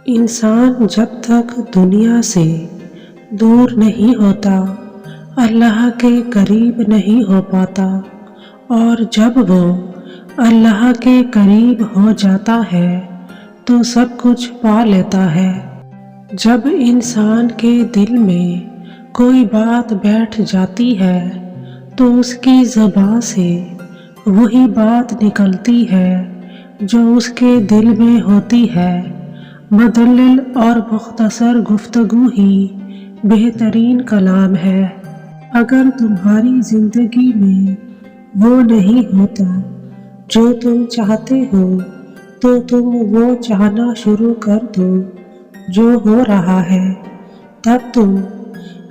انسان جب تک دنیا سے دور نہیں ہوتا اللہ کے قریب نہیں ہو پاتا، اور جب وہ اللہ کے قریب ہو جاتا ہے تو سب کچھ پا لیتا ہے۔ جب انسان کے دل میں کوئی بات بیٹھ جاتی ہے تو اس کی زبان سے وہی بات نکلتی ہے جو اس کے دل میں ہوتی ہے۔ مدلل اور مختصر گفتگو ہی بہترین کلام ہے۔ اگر تمہاری زندگی میں وہ نہیں ہوتا جو تم چاہتے ہو تو تم وہ چاہنا شروع کر دو جو ہو رہا ہے، تب تم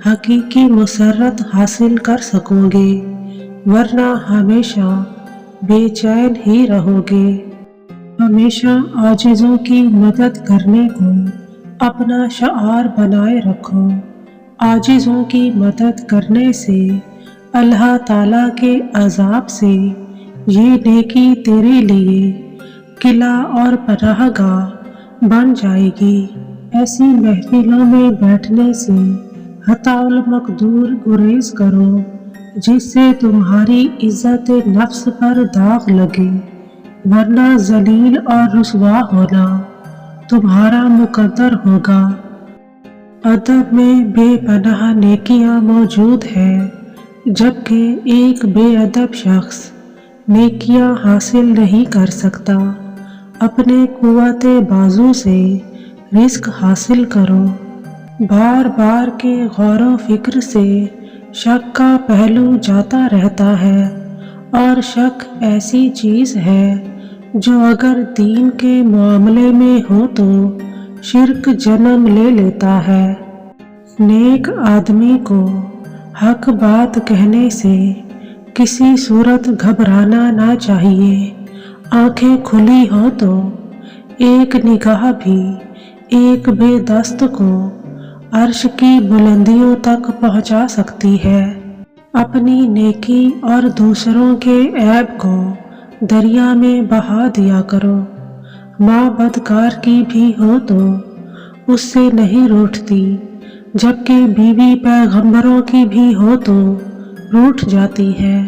حقیقی مسرت حاصل کر سکو گے، ورنہ ہمیشہ بے چین ہی رہو گے۔ ہمیشہ عاجزوں کی مدد کرنے کو اپنا شعار بنائے رکھو۔ عاجزوں کی مدد کرنے سے اللہ تعالیٰ کے عذاب سے یہ نیکی تیرے لیے قلعہ اور پناہ گاہ بن جائے گی۔ ایسی محفلوں میں بیٹھنے سے حتی المقدور گریز کرو جس سے تمہاری عزت نفس پر داغ لگے، ورنہ ذلیل اور رسوا ہونا تمہارا مقدر ہوگا۔ ادب میں بے پناہ نیکیاں موجود ہیں، جبکہ ایک بے ادب شخص نیکیاں حاصل نہیں کر سکتا۔ اپنے قوت بازو سے رزق حاصل کرو۔ بار بار کے غور و فکر سے شک کا پہلو جاتا رہتا ہے، اور شک ایسی چیز ہے جو اگر دین کے معاملے میں ہو تو شرک جنم لے لیتا ہے۔ نیک آدمی کو حق بات کہنے سے کسی صورت گھبرانا نہ چاہیے۔ آنکھیں کھلی ہو تو ایک نگاہ بھی ایک بے دست کو عرش کی بلندیوں تک پہنچا سکتی ہے۔ اپنی نیکی اور دوسروں کے عیب کو دریا میں بہا دیا کرو۔ ماں بدکار کی بھی ہو تو اس سے نہیں روٹھتی، جبکہ بیوی پیغمبروں کی بھی ہو تو روٹھ جاتی ہے۔